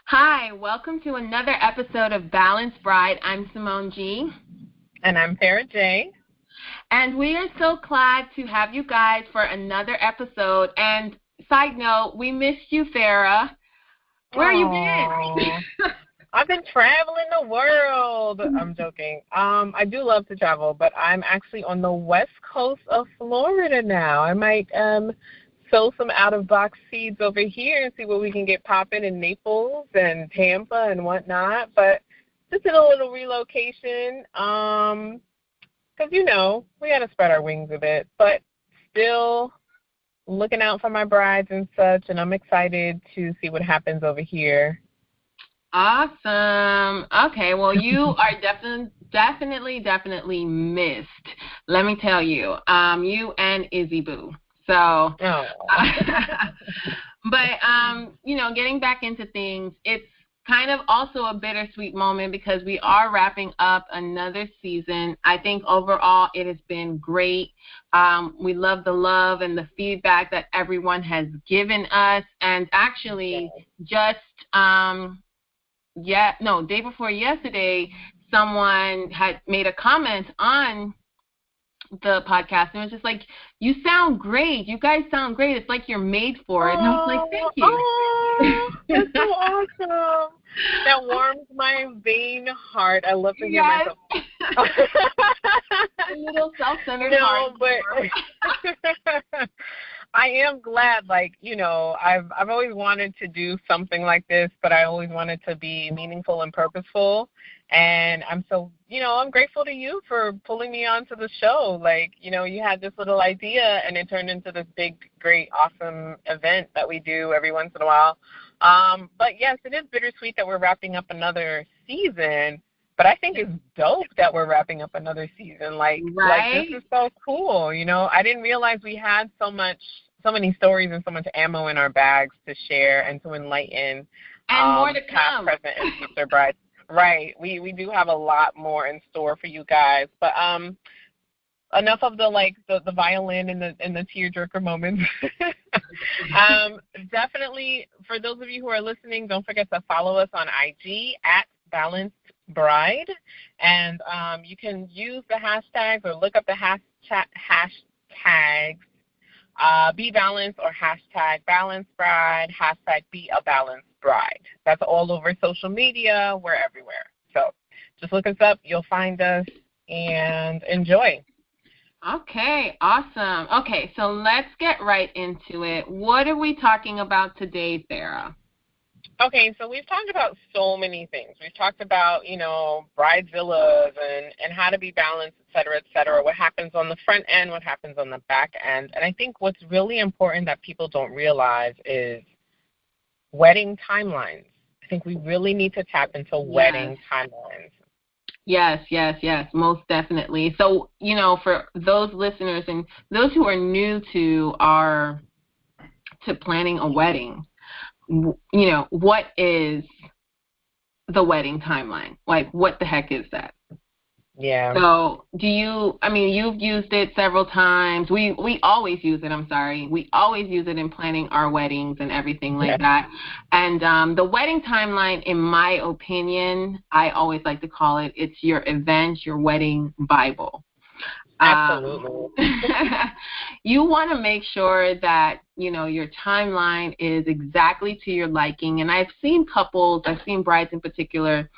Hi, welcome to another episode of Balanced Bride. I'm Simone G. And I'm Farah J. And we are so glad to have you guys for another episode. And side note, we missed you, Farah. Where you been? I've been traveling the world. I'm joking. I do love to travel, but I'm actually on the west coast of Florida now. I might sow some out-of-box seeds over here and see what we can get popping in Naples and Tampa and whatnot. But just did a little relocation because, we got to spread our wings a bit. But still looking out for my brides and such, and I'm excited to see what happens over here. Awesome. Okay, well, you are definitely missed. Let me tell you, you and Izzy Boo. So, but, getting back into things, it's kind of also a bittersweet moment because we are wrapping up another season. I think overall it has been great. We love the love and the feedback that everyone has given us. And actually just, day before yesterday, someone had made a comment on the podcast and it was just like, you sound great. You guys sound great. It's like you're made for it. And I was like, thank you. Oh, that's so awesome. That warms my vain heart. I love to hear myself. A little self-centered heart. But I am glad, I've always wanted to do something like this, but I always wanted to be meaningful and purposeful. And I'm so, I'm grateful to you for pulling me onto the show. You had this little idea and it turned into this big, great, awesome event that we do every once in a while. But yes, it is bittersweet that we're wrapping up another season, but I think it's dope that we're wrapping up another season. This is so cool. I didn't realize we had so many stories and so much ammo in our bags to share and to enlighten. And more to past, come. Present, and future brides. Right. We do have a lot more in store for you guys. But enough of the violin and the tearjerker moments. Definitely, for those of you who are listening, don't forget to follow us on IG at Balanced Bride. And you can use the hashtags or look up the hashtags Be Balanced or hashtag Balanced Bride, hashtag Be a Balanced Bride. That's all over social media. We're everywhere. So just look us up. You'll find us and enjoy. Okay, awesome. Okay, so let's get right into it. What are we talking about today, Farah? Okay, so we've talked about so many things. We've talked about, bridevillas and how to be balanced, et cetera, what happens on the front end, what happens on the back end. And I think what's really important that people don't realize is wedding timelines. I think we really need to tap into wedding timelines. Yes, most definitely. So, for those listeners and those who are new to planning a wedding, what is the wedding timeline? What the heck is that? Yeah. So you've used it several times. We always use it, I'm sorry. We always use it in planning our weddings and everything like that. And the wedding timeline, in my opinion, I always like to call it's your event, your wedding Bible. Absolutely. You want to make sure that, your timeline is exactly to your liking. And I've seen brides in particular,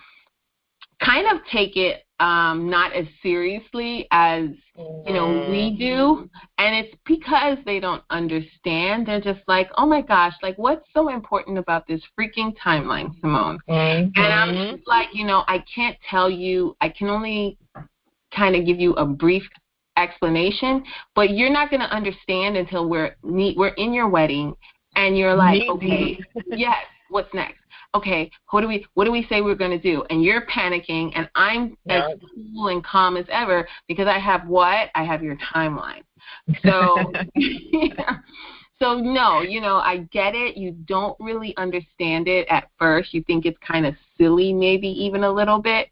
kind of take it not as seriously as, we do. And it's because they don't understand. They're just like, oh, my gosh, what's so important about this freaking timeline, Simone? Mm-hmm. And I'm just like, I can't tell you. I can only kind of give you a brief explanation, but you're not going to understand until we're in your wedding and you're like, okay, yes, what's next? Okay, what do we say we're going to do? And you're panicking, and I'm as cool and calm as ever because I have what? I have your timeline. So, So, no, I get it. You don't really understand it at first. You think it's kind of silly, maybe even a little bit.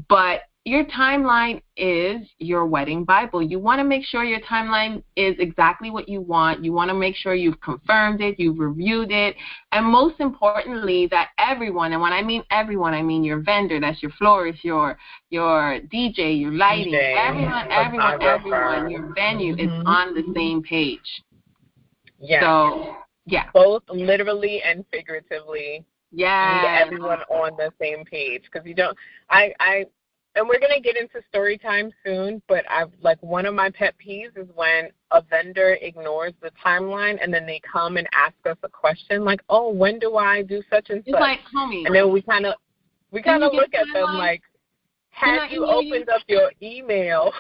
But your timeline is your wedding Bible. You want to make sure your timeline is exactly what you want to make sure you've confirmed it, you've reviewed it, and most importantly, that everyone. And when I mean everyone, I mean your vendor, that's your florist, your DJ, your lighting, everyone, your venue is on the same page. Yeah. So, yeah. Both literally and figuratively. Yeah. Need everyone on the same page, because you don't. And we're gonna get into story time soon, but one of my pet peeves is when a vendor ignores the timeline and then they come and ask us a question like, "Oh, when do I do such and such?" It's like, homie. And then we kind of look at them like, had you opened up your email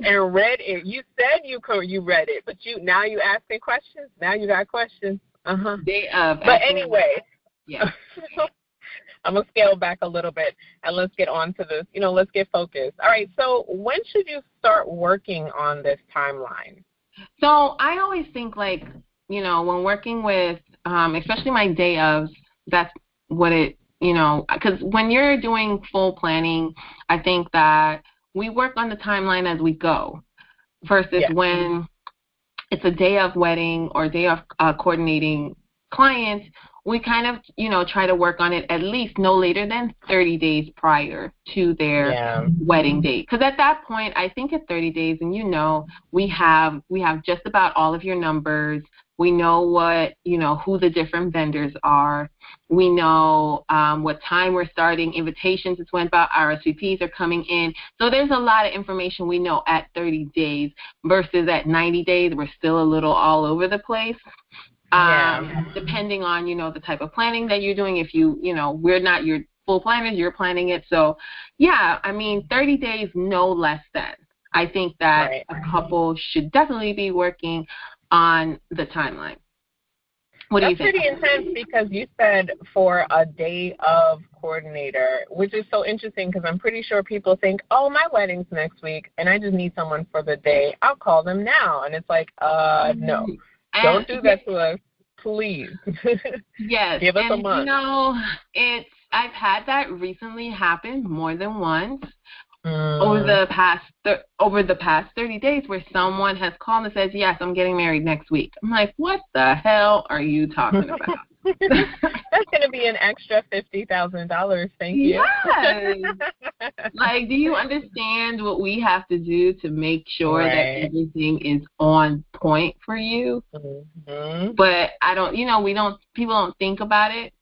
and read it? You said you read it, but now you asking questions. Now you got questions. But anyway, yeah. I'm going to scale back a little bit, and let's get on to this. Let's get focused. All right, so when should you start working on this timeline? So I always think, when working with, especially my day ofs, that's what it, because when you're doing full planning, I think that we work on the timeline as we go versus when it's a day of wedding or day of coordinating clients, we kind of, try to work on it at least no later than 30 days prior to their wedding date. Because at that point, I think at 30 days, and we have just about all of your numbers. We know what, who the different vendors are. We know what time we're starting. Invitations just went out. RSVPs are coming in. So there's a lot of information we know at 30 days versus at 90 days. We're still a little all over the place. Depending on, the type of planning that you're doing. If we're not your full planners, you're planning it. So, 30 days, no less than. I think that a couple should definitely be working on the timeline. What do you think? That's pretty intense, because you said for a day of coordinator, which is so interesting because I'm pretty sure people think, oh, my wedding's next week and I just need someone for the day. I'll call them now. And it's like, no. Don't do that to us, please. Yes. Give us a month. I've had that recently happen more than once over the past 30 days, where someone has called and says, yes, I'm getting married next week. I'm like, what the hell are you talking about? That's going to be an extra $50,000. Thank you. Yes. Do you understand what we have to do to make sure that everything is on point for you? But people don't think about it.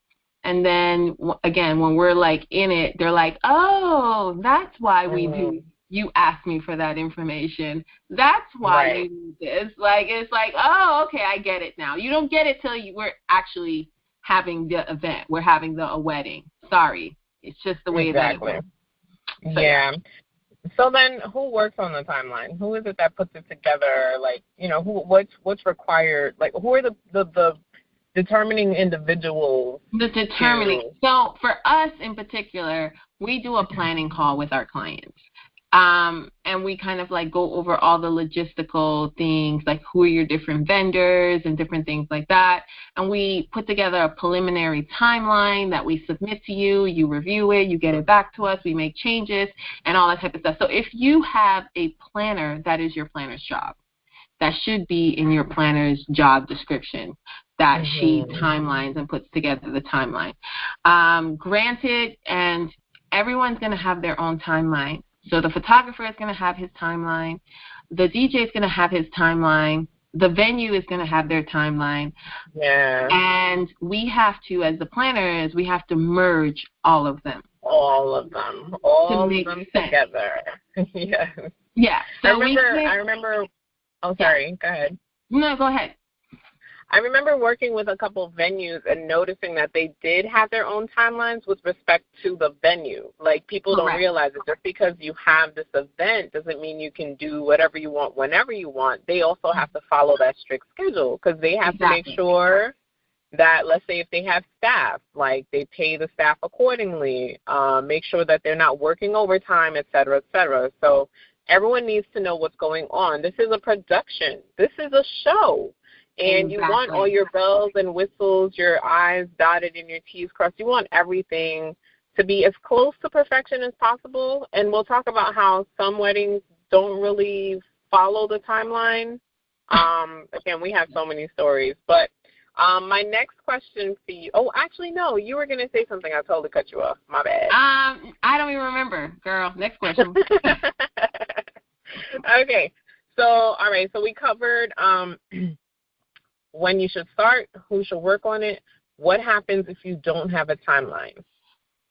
And then again, when we're in it, they're like, oh, that's why we do. You asked me for that information. That's why you do this. It's like, oh, okay, I get it now. You don't get it till we're actually having the event. We're having a wedding. Sorry. It's just the way that it works. So, So then who works on the timeline? Who is it that puts it together? What's required? Who are the determining individuals? So for us in particular, we do a planning call with our clients. And we kind of go over all the logistical things, who are your different vendors and different things like that. And we put together a preliminary timeline that we submit to you. You review it, you get it back to us, we make changes and all that type of stuff. So if you have a planner, that is your planner's job. That should be in your planner's job description, that she timelines and puts together the timeline. Granted, and everyone's going to have their own timeline. So the photographer is going to have his timeline. The DJ is going to have his timeline. The venue is going to have their timeline. Yeah. And we have to, as the planners, we have to merge all of them. All of them together. Yes. Yeah. So I remember. Oh, sorry. Go ahead. No, go ahead. I remember working with a couple of venues and noticing that they did have their own timelines with respect to the venue. People don't realize it. Just because you have this event doesn't mean you can do whatever you want whenever you want. They also have to follow that strict schedule, because they have to make sure that, let's say if they have staff, they pay the staff accordingly, make sure that they're not working overtime, et cetera, et cetera. So everyone needs to know what's going on. This is a production. This is a show. And you want all your bells and whistles, your I's dotted and your T's crossed. You want everything to be as close to perfection as possible. And we'll talk about how some weddings don't really follow the timeline. Again, we have so many stories. But My next question for you. Oh, actually, no. You were gonna say something. I totally cut you off. My bad. I don't even remember, girl. Next question. Okay. So, all right. So we covered when you should start, who should work on it. What happens if you don't have a timeline?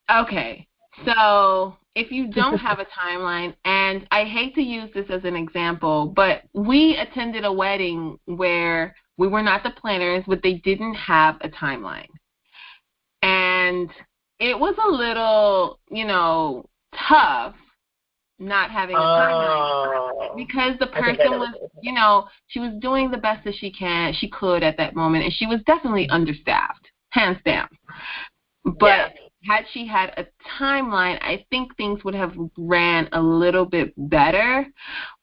Okay. So if you don't have a timeline, and I hate to use this as an example, but we attended a wedding where we were not the planners, but they didn't have a timeline. And it was a little, tough not having a timeline because the person was, she was doing the best that she could at that moment, and she was definitely understaffed, hands down. But had she had a timeline, I think things would have ran a little bit better.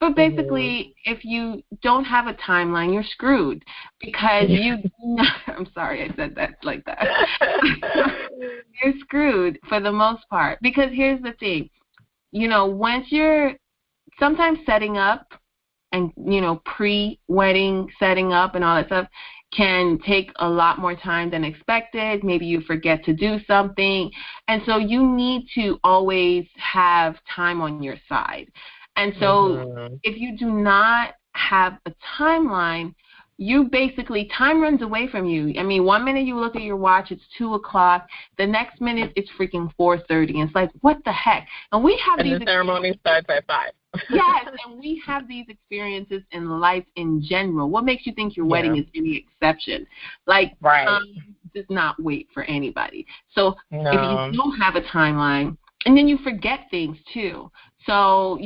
But basically, if you don't have a timeline, you're screwed because I'm sorry I said that like that. You're screwed for the most part because here's the thing. Once you're sometimes setting up and, pre-wedding setting up and all that stuff can take a lot more time than expected. Maybe you forget to do something. And so you need to always have time on your side. And so if you do not have a timeline, you basically, time runs away from you. I mean, 1 minute you look at your watch, it's 2 o'clock. The next minute it's freaking 4:30. And it's like, what the heck? And we have the ceremony starts at 5. Yes, and we have these experiences in life in general. What makes you think your wedding is any exception? Like, time does not wait for anybody. So if you don't have a timeline, and then you forget things too. So,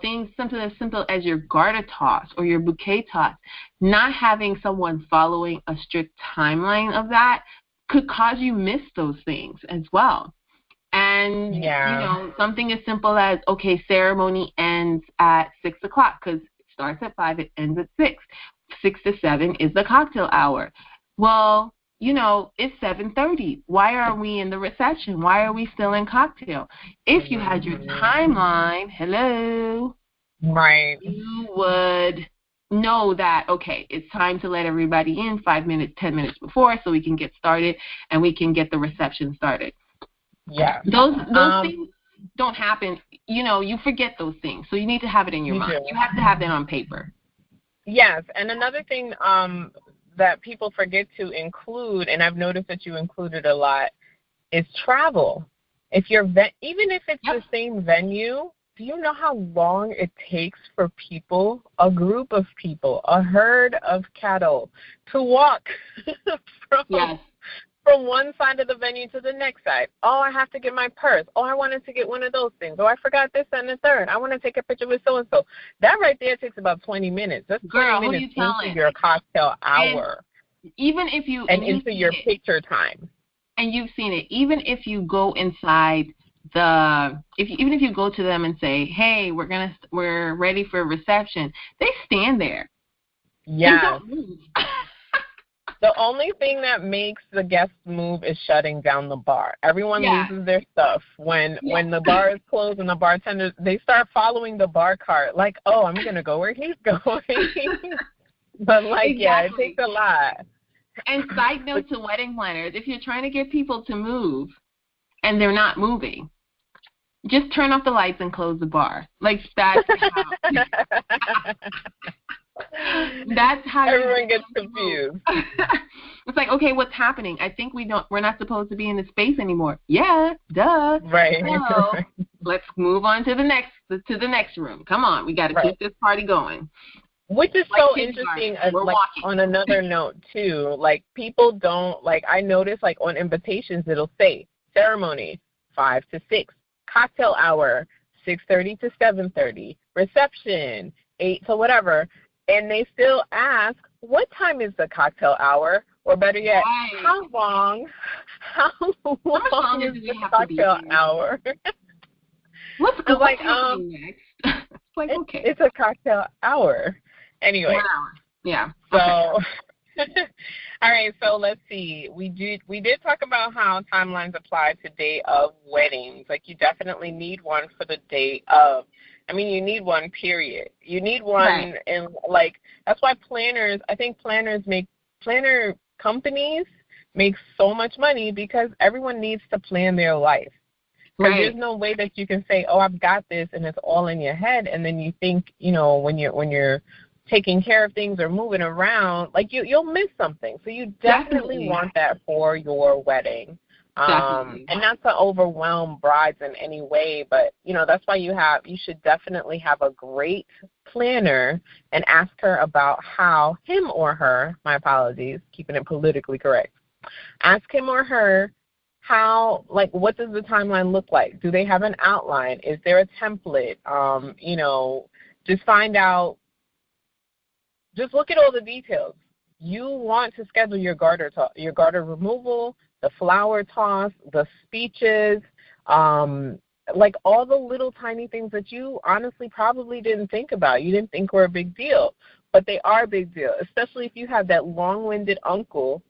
things something as simple as your garter toss or your bouquet toss, not having someone following a strict timeline of that could cause you miss those things as well. And, something as simple as, okay, ceremony ends at 6 o'clock because it starts at 5, it ends at 6. 6 to 7 is the cocktail hour. Well, it's 7:30. Why are we in the reception? Why are we still in cocktail? If you had your timeline, you would know that, okay, it's time to let everybody in 5 minutes, 10 minutes before so we can get started and we can get the reception started. Yeah. Those things don't happen. You forget those things. So you need to have it in your mind. You have to have that on paper. Yes. And another thing that people forget to include, and I've noticed that you include it a lot, is travel. If you're even if it's the same venue, do you know how long it takes for people, a group of people, a herd of cattle, to walk from one side of the venue to the next side? Oh, I have to get my purse. Oh, I wanted to get one of those things. Oh, I forgot this and the third. I want to take a picture with so-and-so. That right there takes about 20 minutes. That's 20 minutes into your cocktail hour. And even if you... And into your picture time. And you've seen it. Even if you go inside even if you go to them and say, hey, we're ready for a reception, they stand there. Yeah. The only thing that makes the guests move is shutting down the bar. Everyone loses their stuff when the bar is closed and the bartenders, they start following the bar cart. Like, oh, I'm going to go where he's going. But, it takes a lot. And side note to wedding planners, if you're trying to get people to move and they're not moving, just turn off the lights and close the bar. Like, that's how everyone gets confused. It's like, okay, what's happening? I think we're not supposed to be in this space anymore. Yeah, duh. Right. So let's move on to the next room. Come on, we got to keep this party going. Which is so interesting on another note too. Like, people don't, I notice on invitations it'll say ceremony 5 to 6, cocktail hour 6:30 to 7:30, reception 8 to whatever. And they still ask, what time is the cocktail hour? Or better yet, how long is the cocktail hour? What's happening next? It's okay. It's a cocktail hour. Anyway. 1 hour. Yeah. So, all right, so let's see. We did talk about how timelines apply to day of weddings. You definitely need one for the day of. You need one, period. You need one, and that's why planners, I think planner companies make so much money because everyone needs to plan their life. Because there's no way that you can say, oh, I've got this, and it's all in your head, and then you think, when you're taking care of things or moving around, like you'll miss something. So you definitely want that for your wedding. And not to overwhelm brides in any way, but that's why you should definitely have a great planner and ask her about how him or her, my apologies, keeping it politically correct, ask him or her how, like, what does the timeline look like? Do they have an outline? Is there a template? Just find out, just look at all the details. You want to schedule your garter removal, the flower toss, the speeches, like all the little tiny things that you honestly probably didn't think about. You didn't think were a big deal, but they are a big deal, especially if you have that long-winded uncle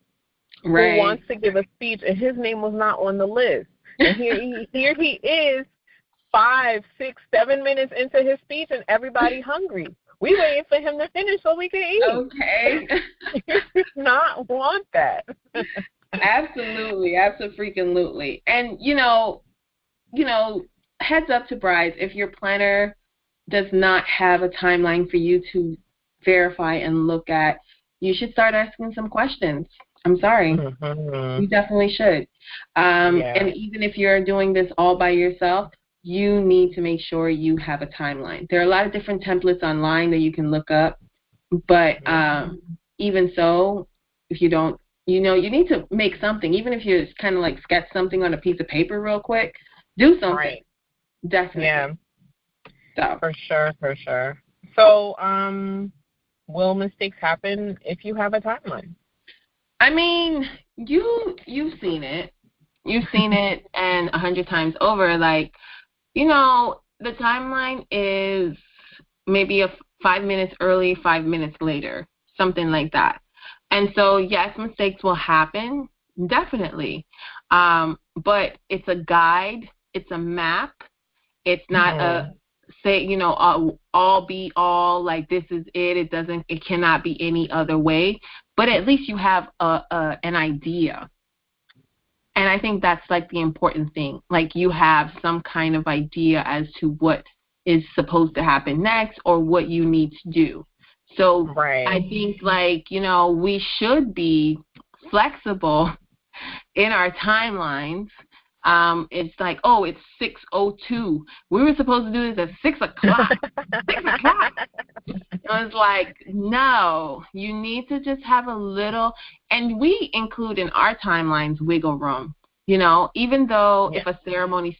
who wants to give a speech and his name was not on the list. And here he is 5, 6, 7 minutes into his speech and everybody hungry. We waiting for him to finish so we can eat. Okay. You do not want that. Absolutely. Absolutely. And, heads up to brides, if your planner does not have a timeline for you to verify and look at, you should start asking some questions. I'm sorry. You definitely should. And even if you're doing this all by yourself, you need to make sure you have a timeline. There are a lot of different templates online that you can look up, but even so, if you don't, you need to make something. Even if you kind of like sketch something on a piece of paper real quick, do something. Right. Definitely. Yeah. So. For sure. So, will mistakes happen if you have a timeline? I mean, you've seen it. You've seen it and 100 times over. Like, the timeline is maybe 5 minutes early, 5 minutes later, something like that. And so, yes, mistakes will happen, definitely. But it's a guide. It's a map. It's not a all be all, like this is it. It cannot be any other way. But at least you have an idea. And I think that's like the important thing. Like you have some kind of idea as to what is supposed to happen next or what you need to do. So I think we should be flexible in our timelines. It's like, oh, it's 6:02. We were supposed to do this at 6 o'clock. 6 o'clock. It was like, no, you need to just have a little, and we include in our timelines wiggle room. Even though if a ceremony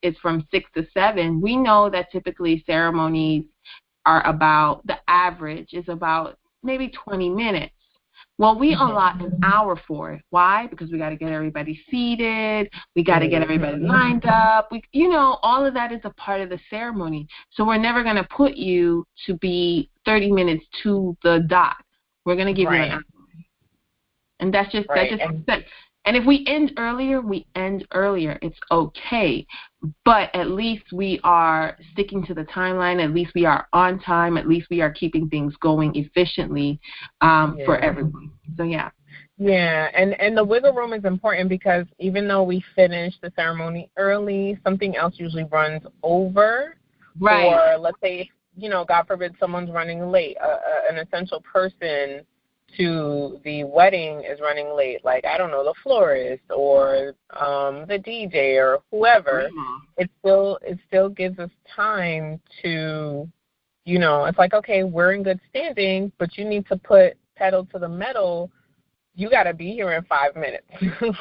is from 6 to 7, we know that typically ceremonies are about, the average is about maybe 20 minutes. Well, we allot an hour for it. Why? Because we got to get everybody seated. We got to get everybody lined up. All of that is a part of the ceremony. So we're never going to put you to be 30 minutes to the dot. We're going to give you an hour. And that's just and if we end earlier, we end earlier. It's okay. But at least we are sticking to the timeline. At least we are on time. At least we are keeping things going efficiently for everyone. So, yeah. Yeah, and the wiggle room is important because even though we finish the ceremony early, something else usually runs over. Right. Or let's say, God forbid someone's running late, an essential person to the wedding is running late, like, I don't know, the florist or the DJ or whoever. It still gives us time to, it's like, okay, we're in good standing, but you need to put pedal to the metal. You got to be here in 5 minutes.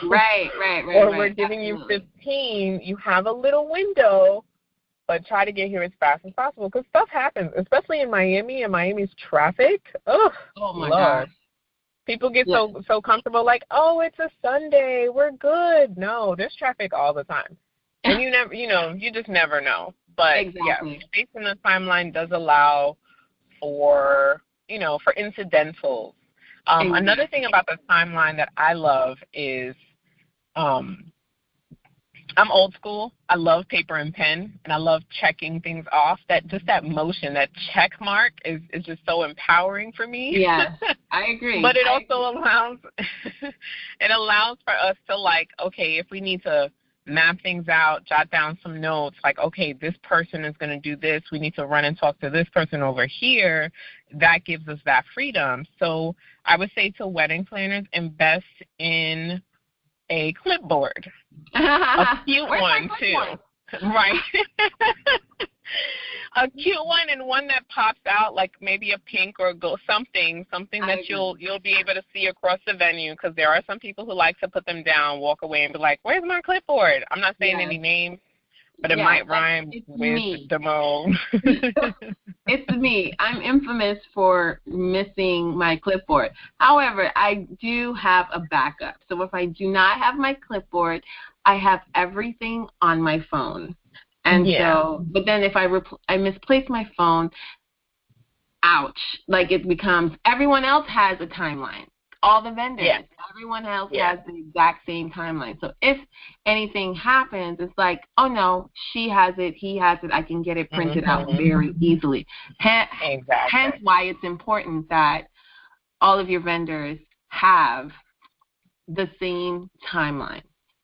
Right. Or we're giving you 15. You have a little window, but try to get here as fast as possible because stuff happens, especially in Miami and Miami's traffic. Ugh, oh, my gosh. People get so comfortable, like, oh, it's a Sunday, we're good. No, there's traffic all the time. And you never, you just never know. But, exactly. Space in the timeline does allow for, for incidentals. Another thing about the timeline that I love is I'm old school. I love paper and pen, and I love checking things off. That motion, that check mark is just so empowering for me. Yes, I agree. But it also allows it allows for us to, like, okay, if we need to map things out, jot down some notes, like, okay, this person is going to do this. We need to run and talk to this person over here. That gives us that freedom. So I would say to wedding planners, invest in a clipboard. A cute one, too. Right. A cute one, and one that pops out, like maybe a pink or a gold, something that you'll be able to see across the venue, because there are some people who like to put them down, walk away, and be like, where's my clipboard? I'm not saying any names, but it might rhyme with Demo. It's me. I'm infamous for missing my clipboard. However, I do have a backup. So if I do not have my clipboard, I have everything on my phone. And so, but then if I misplace my phone, ouch. Like, it becomes, everyone else has a timeline. All the vendors, everyone else has the exact same timeline. So if anything happens, it's like, oh no, she has it, he has it, I can get it printed out very easily. Hence why it's important that all of your vendors have the same timeline.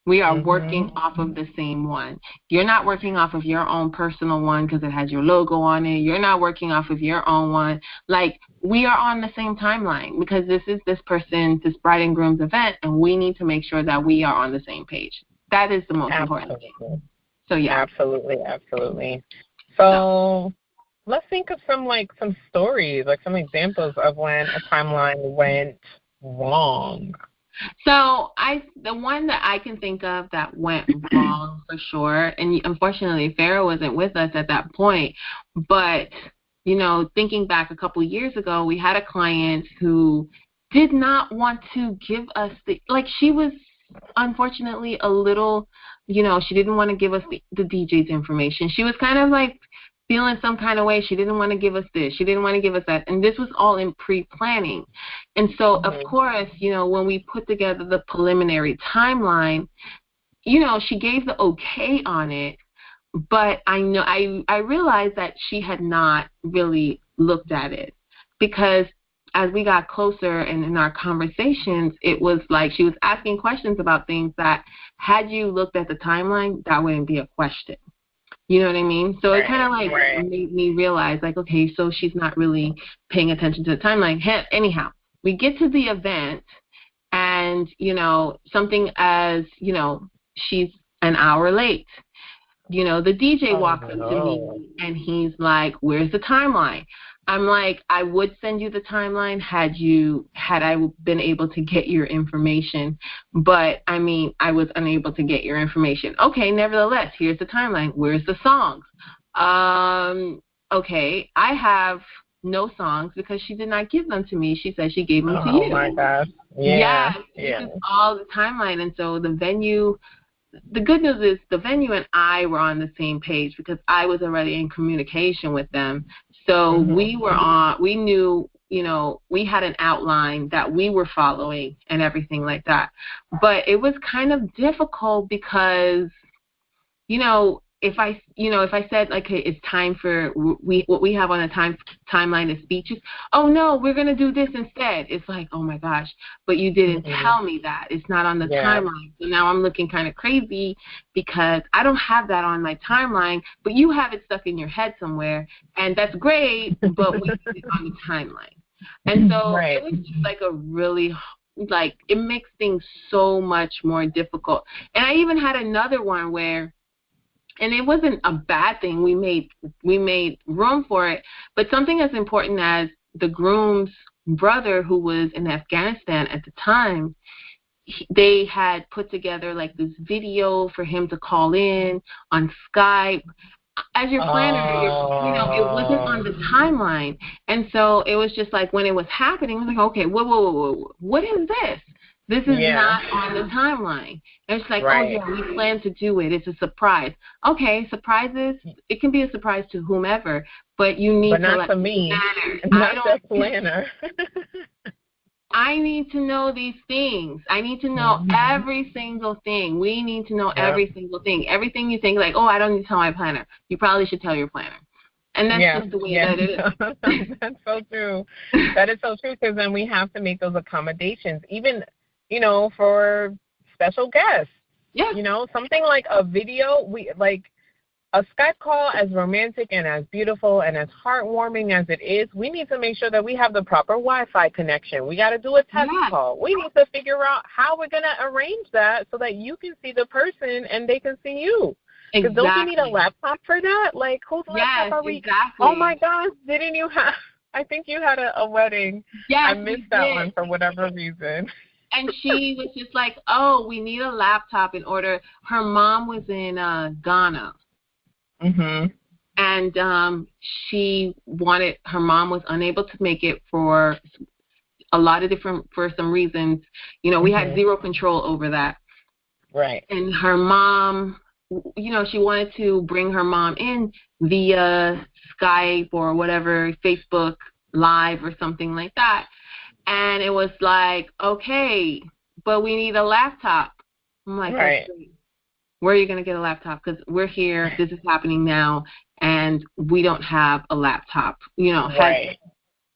We are working off of the same one. You're not working off of your own personal one because it has your logo on it. You're not working off of your own one. Like, we are on the same timeline because this is this bride and groom's event, and we need to make sure that we are on the same page. That is the most important thing. So, yeah. Absolutely. So let's think of some stories, like some examples of when a timeline went wrong. So the one that I can think of that went wrong for sure, and unfortunately Farrah wasn't with us at that point, but, you know, thinking back a couple years ago, we had a client who did not want to give us she was unfortunately a little, you know, she didn't want to give us the DJ's information. She was kind of like feeling some kind of way. She didn't want to give us this. She didn't want to give us that. And this was all in pre-planning. And so, of course, you know, when we put together the preliminary timeline, you know, she gave the okay on it. But I realized that she had not really looked at it, because as we got closer and in our conversations, it was like she was asking questions about things that, had you looked at the timeline, that wouldn't be a question. You know what I mean? So it kind of made me realize, like, okay, so she's not really paying attention to the timeline. Anyhow, we get to the event, and, you know, something as, you know, she's an hour late. You know, the DJ walks up to me, and he's like, where's the timeline? I'm like, I would send you the timeline had I been able to get your information, but I mean, I was unable to get your information. Okay, nevertheless, here's the timeline. Where's the songs? Okay, I have no songs because she did not give them to me. She said she gave them to you. Oh my gosh. Yeah. This is all the timeline. And so the venue, the good news is the venue and I were on the same page because I was already in communication with them. So we knew, you know, we had an outline that we were following and everything like that. But it was kind of difficult because, you know, if I said, like, hey, it's time for what we have on the timeline is speeches. Oh no, we're gonna do this instead. It's like, oh my gosh, but you didn't tell me that. It's not on the timeline. So now I'm looking kind of crazy because I don't have that on my timeline, but you have it stuck in your head somewhere, and that's great, but we need it on the timeline. And so it was just like a really, like, it makes things so much more difficult. And I even had another one where, and it wasn't a bad thing. We made room for it. But something as important as the groom's brother, who was in Afghanistan at the time, they had put together like this video for him to call in on Skype. As your planner, you know, it wasn't on the timeline. And so it was just like when it was happening, it was like, okay, whoa, what is this? This is not on the timeline. And it's like, oh, yeah, we plan to do it. It's a surprise. Okay, surprises, it can be a surprise to whomever, but you need to let to me. matter. Not the planner. I need to know these things. I need to know every single thing. We need to know every single thing. Everything you think, like, oh, I don't need to tell my planner. You probably should tell your planner. And that's just the way that it is. That's so true. That is so true, because then we have to make those accommodations, even, for special guests. Yeah. Something like a video, a Skype call, as romantic and as beautiful and as heartwarming as it is, we need to make sure that we have the proper Wi-Fi connection. We got to do a test call. We need to figure out how we're going to arrange that so that you can see the person and they can see you. Because don't you need a laptop for that? Like, whose laptop are we? Exactly. Oh, my gosh, didn't you have – I think you had a wedding. Yes, I missed that one for whatever reason. And she was just like, oh, we need a laptop in order. Her mom was in Ghana. And her mom was unable to make it for some reasons. We had zero control over that. Right. And her mom, she wanted to bring her mom in via Skype or whatever, Facebook Live or something like that. And it was like, okay, but we need a laptop. I'm like, right. Where are you going to get a laptop? Because we're here, this is happening now, and we don't have a laptop. Right.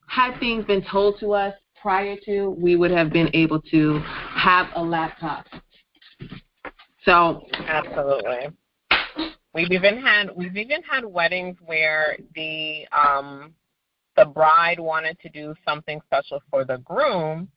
Had things been told to us prior to, we would have been able to have a laptop. So absolutely. We've even had weddings where the bride wanted to do something special for the groom.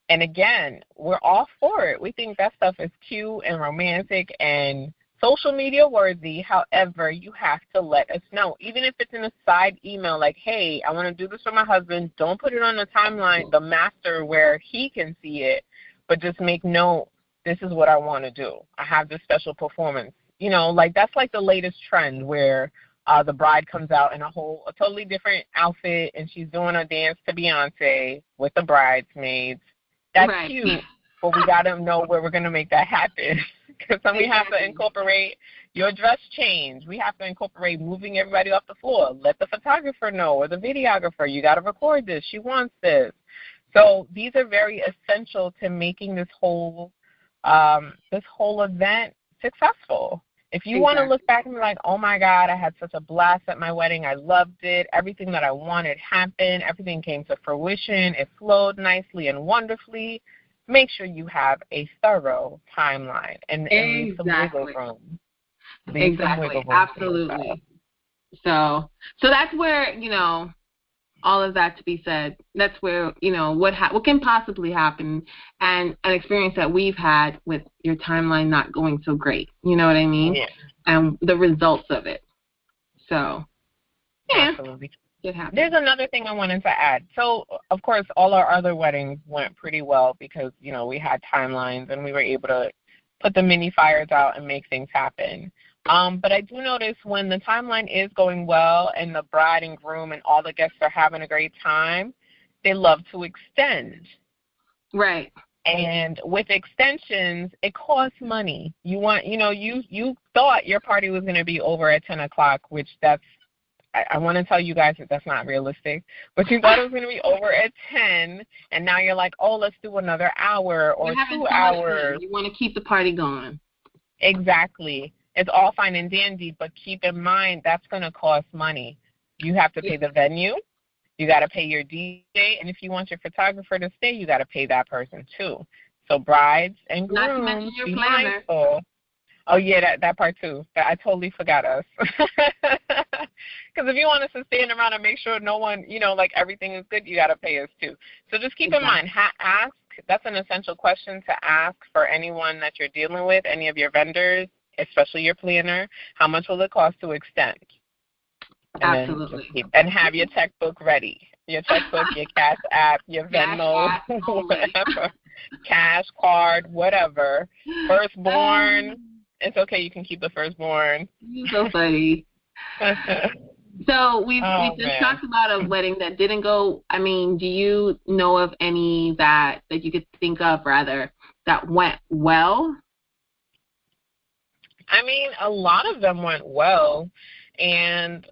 And again, we're all for it. We think that stuff is cute and romantic and social media worthy. However, you have to let us know. Even if it's in a side email like, hey, I want to do this for my husband. Don't put it on the timeline, the master, where he can see it. But just make note, this is what I want to do. I have this special performance. That's like the latest trend where the bride comes out in a totally different outfit and she's doing a dance to Beyonce with the bridesmaids. That's right. Cute, but we got to know where we're going to make that happen. Because then we have to incorporate your dress change. We have to incorporate moving everybody off the floor. Let the photographer know or the videographer, you got to record this. She wants this. So these are very essential to making this whole event successful. If you want to look back and be like, oh, my God, I had such a blast at my wedding. I loved it. Everything that I wanted happened. Everything came to fruition. It flowed nicely and wonderfully. Make sure you have a thorough timeline and leave some wiggle room. Exactly. Absolutely. So that's where, all of that to be said, that's where, what can possibly happen, and an experience that we've had with your timeline not going so great. You know what I mean? Yeah. And the results of it. So, yeah. Absolutely. It happens. There's another thing I wanted to add. So, of course, all our other weddings went pretty well because, we had timelines and we were able to put the mini fires out and make things happen. But I do notice when the timeline is going well and the bride and groom and all the guests are having a great time, they love to extend. Right. And with extensions, it costs money. You want, you thought your party was going to be over at 10 o'clock, which I want to tell you guys that that's not realistic. But you thought it was going to be over at 10, and now you're like, oh, let's do another hour or 2 hours. You want to keep the party going. Exactly. It's all fine and dandy, but keep in mind that's going to cost money. You have to pay the venue. You got to pay your DJ. And if you want your photographer to stay, you got to pay that person too. So brides and grooms, be mindful. Oh, yeah, that part too. I totally forgot us. Because if you want us to stand around and make sure no one, everything is good, you got to pay us too. So just keep in mind, ask. That's an essential question to ask for anyone that you're dealing with, any of your vendors, especially your planner. How much will it cost to extend? And absolutely. And have your checkbook ready. Your checkbook, your Cash App, your Venmo, whatever. Cash card, whatever. Firstborn. It's okay. You can keep the firstborn. You're so funny. So we just talked about a wedding that didn't go. I mean, do you know of any that you could think of, rather, that went well? I mean, a lot of them went well, and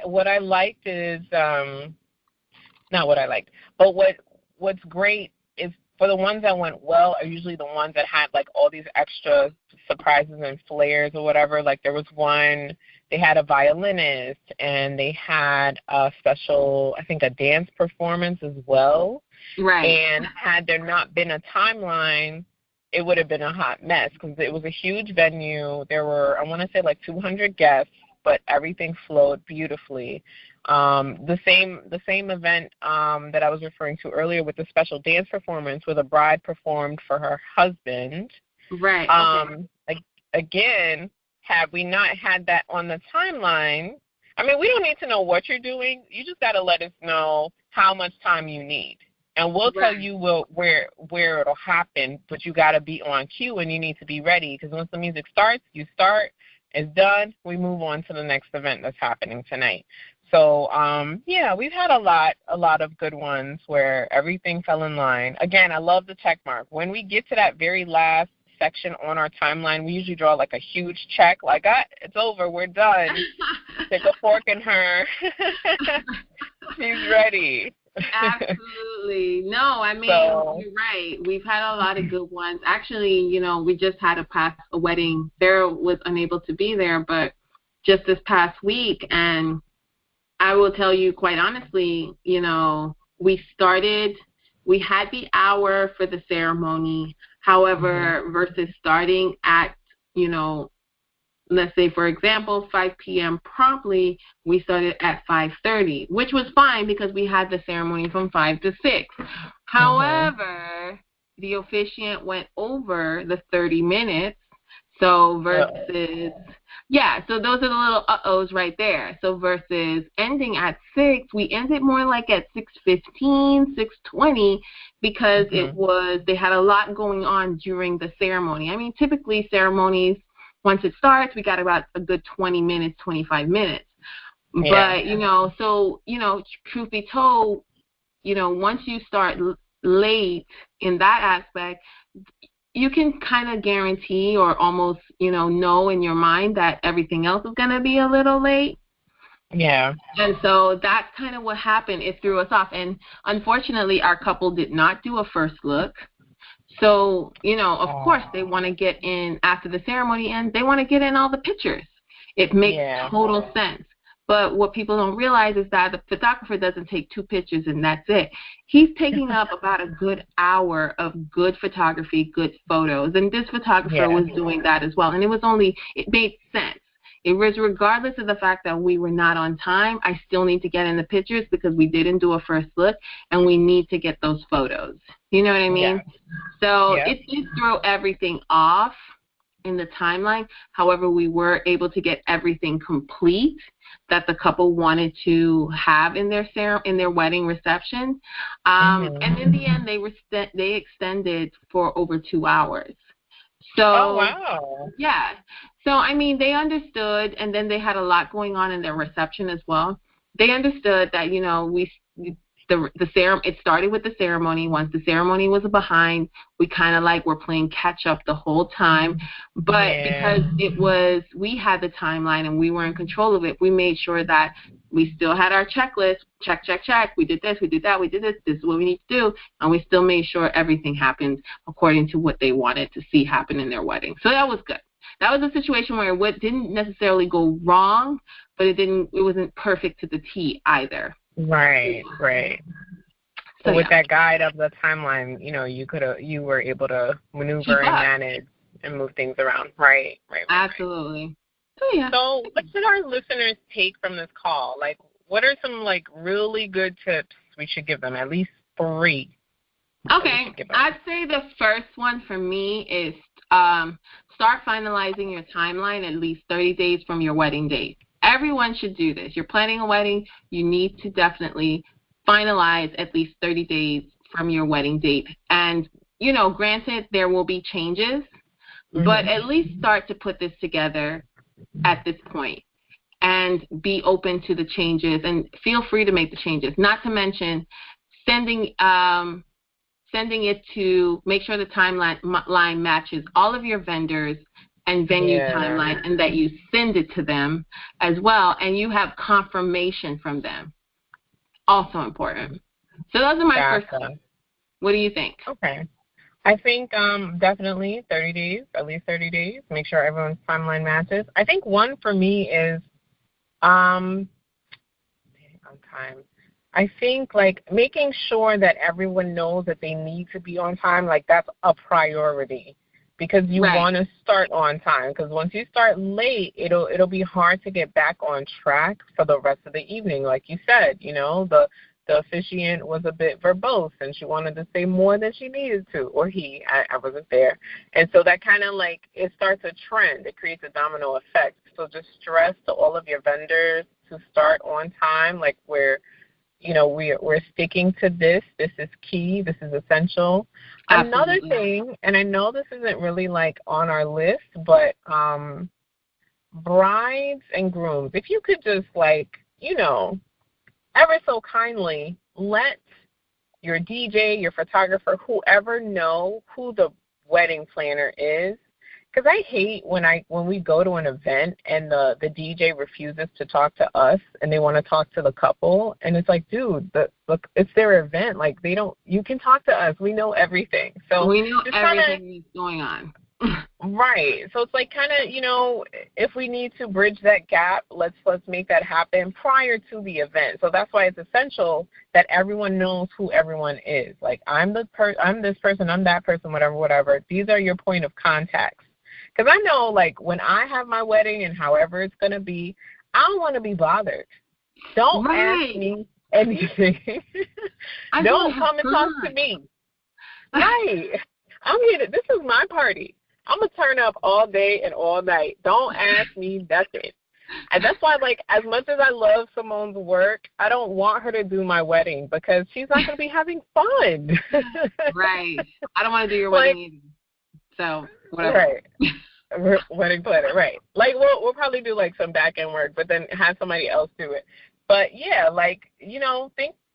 what I liked is not what I liked, but what's great is for the ones that went well are usually the ones that had like all these extra surprises and flares or whatever. Like there was one, they had a violinist and they had a special, I think, a dance performance as well. Right. And had there not been a timeline, it would have been a hot mess because it was a huge venue. There were, I want to say, like 200 guests, but everything flowed beautifully. The same event that I was referring to earlier with the special dance performance where the bride performed for her husband. Right. Again, had we not had that on the timeline, I mean, we don't need to know what you're doing. You just got to let us know how much time you need. And we'll tell you where it'll happen, but you got to be on cue and you need to be ready because once the music starts, you start, it's done, we move on to the next event that's happening tonight. So, yeah, we've had a lot of good ones where everything fell in line. Again, I love the check mark. When we get to that very last section on our timeline, we usually draw like a huge check, like, it's over, we're done. Stick a fork in her. She's ready. Absolutely. No, I mean, you're right. We've had a lot of good ones. Actually, you know, we just had a wedding. Sarah was unable to be there, but just this past week, and I will tell you quite honestly, you know, we had the hour for the ceremony. However, versus starting at, you know, let's say, for example, 5 p.m. promptly, we started at 5:30, which was fine because we had the ceremony from 5 to 6. However, the officiant went over the 30 minutes. So versus, so those are the little uh-ohs right there. So versus ending at 6, we ended more like at 6:15, 6:20 because they had a lot going on during the ceremony. I mean, typically ceremonies, once it starts, we got about a good 20 minutes, 25 minutes. Yeah. But, you know, so, you know, truth be told, you know, once you start late in that aspect, you can kind of guarantee or almost, you know in your mind that everything else is going to be a little late. Yeah. And so that's kind of what happened. It threw us off. And unfortunately, our couple did not do a first look. So, you know, of course, they want to get in after the ceremony ends. They want to get in all the pictures. It makes total sense. But what people don't realize is that the photographer doesn't take 2 pictures and that's it. He's taking up about a good hour of good photography, good photos. And this photographer was doing that as well. And it made sense. It was regardless of the fact that we were not on time, I still need to get in the pictures because we didn't do a first look and we need to get those photos. You know what I mean? Yeah. So it did throw everything off in the timeline. However, we were able to get everything complete that the couple wanted to have in their wedding reception. And in the end, they extended for over 2 hours. So, yeah. So, I mean, they understood, and then they had a lot going on in their reception as well. They understood that, you know, it started with the ceremony. Once the ceremony was behind, we kind of were playing catch up the whole time. But because we had the timeline and we were in control of it, we made sure that we still had our checklist. Check, check, check. We did this, we did that, we did this. This is what we need to do. And we still made sure everything happened according to what they wanted to see happen in their wedding. So that was good. That was a situation where it didn't necessarily go wrong, but it wasn't perfect to the T either. Right. So with that guide of the timeline, you know, you were able to maneuver and manage and move things around. Right. Absolutely. So what should our listeners take from this call? Like, what are some really good tips we should give them? At least 3. Okay, I'd say the first one for me is start finalizing your timeline at least 30 days from your wedding date. Everyone should do this. You're planning a wedding, you need to definitely finalize at least 30 days from your wedding date. And, you know, granted, there will be changes, but at least start to put this together at this point and be open to the changes and feel free to make the changes. Not to mention sending it to make sure the timeline matches all of your vendors and venue timeline, and that you send it to them as well, and you have confirmation from them. Also important. So those are my first tips. What do you think? Okay. I think definitely 30 days, at least 30 days. Make sure everyone's timeline matches. I think one for me is on time. I think like making sure that everyone knows that they need to be on time, like that's a priority because you want to start on time. Because once you start late, it'll be hard to get back on track for the rest of the evening. Like you said, you know, the officiant was a bit verbose and she wanted to say more than she needed to, or he. I wasn't there. And so that kind of like, it starts a trend. It creates a domino effect. So just stress to all of your vendors to start on time, like we're sticking to this. This is key. This is essential. Absolutely. Another thing, and I know this isn't really like on our list, but brides and grooms, if you could just like, you know, ever so kindly let your DJ, your photographer, whoever know who the wedding planner is. Because I hate when we go to an event and the DJ refuses to talk to us and they want to talk to the couple, and it's like, dude, look, it's their event. Like you can talk to us. We know everything. So we know everything that's going on. Right. So it's like kind of, you know, if we need to bridge that gap, let's make that happen prior to the event. So that's why it's essential that everyone knows who everyone is. Like I'm this person, I'm that person, whatever. These are your point of contacts. Because I know, like, when I have my wedding and however it's going to be, I don't want to be bothered. Don't ask me anything. Don't come and talk to me. Right. I'm here. This is my party. I'm going to turn up all day and all night. Don't ask me nothing. And that's why, like, as much as I love Simone's work, I don't want her to do my wedding because she's not going to be having fun. Right. I don't want to do your wedding either. So, whatever. Right. Wedding planner, right. Like, we'll probably do, like, some back-end work, but then have somebody else do it. But, yeah, like, you know,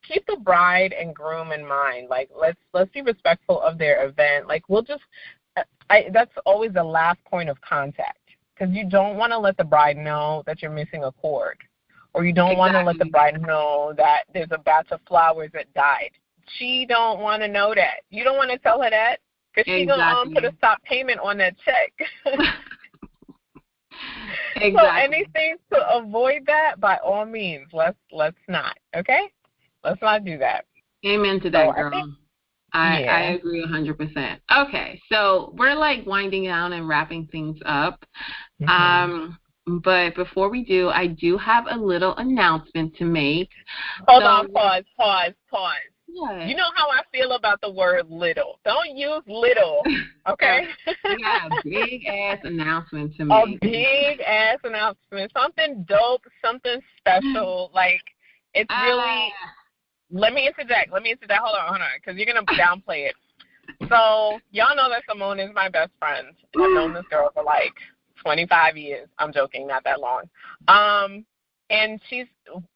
keep the bride and groom in mind. Like, let's be respectful of their event. Like, we'll just that's always the last point of contact because you don't want to let the bride know that you're missing a cord, or you don't want to let the bride know that there's a batch of flowers that died. She don't want to know that. You don't want to tell her that. Because she's going to put a stop payment on that check. Exactly. So anything to avoid that, by all means, let's not, okay? Let's not do that. Amen to that, girl. I agree 100%. Okay, so we're like winding down and wrapping things up. Mm-hmm. But before we do, I do have a little announcement to make. Hold on, pause. What? You know how I feel about the word little. Don't use little, okay? We got a big-ass announcement to make. A big-ass announcement. Something dope, something special. Like, it's really let me interject. Hold on, because you're going to downplay it. So, y'all know that Simone is my best friend. I've known this girl for, like, 25 years. I'm joking, not that long. And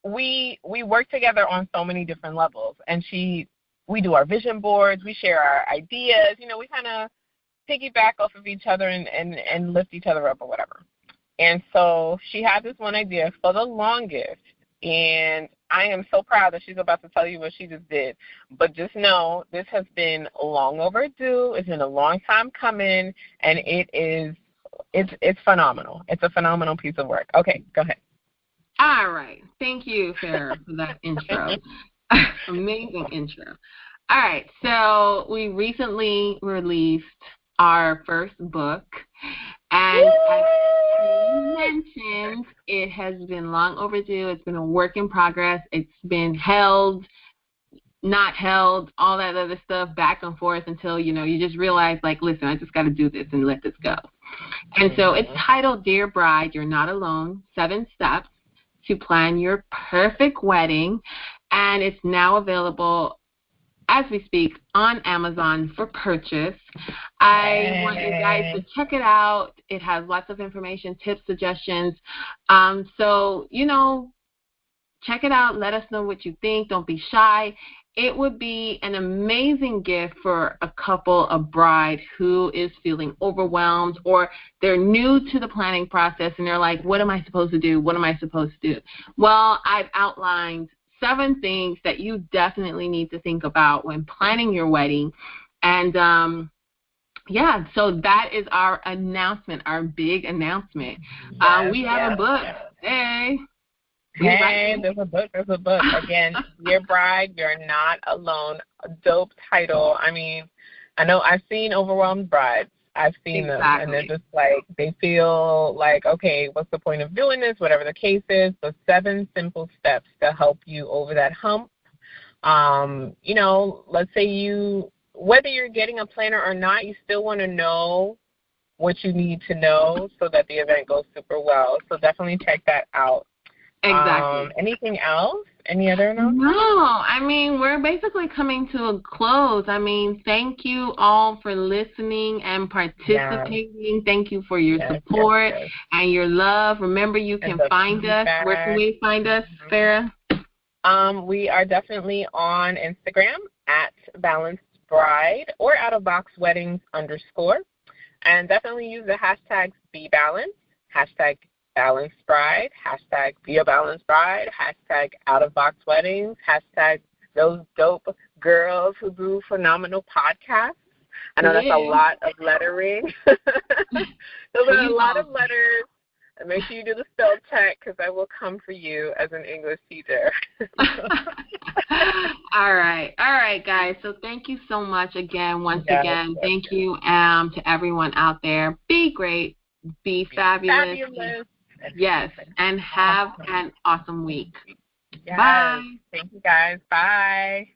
we work together on so many different levels. And we do our vision boards, we share our ideas, you know, we kind of piggyback off of each other and lift each other up or whatever. And so she had this one idea for the longest, and I am so proud that she's about to tell you what she just did. But just know this has been long overdue. It's been a long time coming, and it's phenomenal. It's a phenomenal piece of work. Okay, go ahead. All right. Thank you, Farrah, for that intro. Amazing intro. All right. So we recently released our first book. And as you mentioned, it has been long overdue. It's been a work in progress. It's been held, not held, all that other stuff back and forth until, you know, you just realize, like, listen, I just got to do this and let this go. And so it's titled, Dear Bride, You're Not Alone, 7 Steps to Plan Your Perfect Wedding. And it's now available, as we speak, on Amazon for purchase. I want you guys to check it out. It has lots of information, tips, suggestions. So, you know, check it out. Let us know what you think. Don't be shy. It would be an amazing gift for a couple, a bride who is feeling overwhelmed, or they're new to the planning process and they're like, what am I supposed to do? What am I supposed to do? Well, I've outlined 7 things that you definitely need to think about when planning your wedding. And yeah, so that is our announcement, our big announcement. Yes, we have a book. Yes. Hey, there's a book. Again, Dear Bride, You're Not Alone. A dope title. I mean, I know I've seen overwhelmed brides. I've seen them, and they're just like, they feel like, okay, what's the point of doing this, whatever the case is. So 7 simple steps to help you over that hump. You know, let's say whether you're getting a planner or not, you still want to know what you need to know so that the event goes super well. So definitely check that out. Exactly. Anything else? Any other notes? No, I mean, we're basically coming to a close. I mean, thank you all for listening and participating. Yes. Thank you for your support and your love. Remember, you can find us. Where can we find us, Farrah? We are definitely on Instagram at Balanced Bride or OutofBoxWeddings_. And definitely use the hashtags BeBalanced, hashtag Balanced Bride, hashtag Be a Balanced Bride, hashtag OutofBoxWeddings, hashtag Those Dope Girls Who Do Phenomenal Podcasts. I know that's a lot of lettering. Those are a lot of letters. And make sure you do the spell check because I will come for you as an English teacher. All right, guys. So thank you so much again. Once again, thank you to everyone out there. Be great. Be fabulous. Yes, and have an awesome week. Yes. Bye. Thank you, guys. Bye.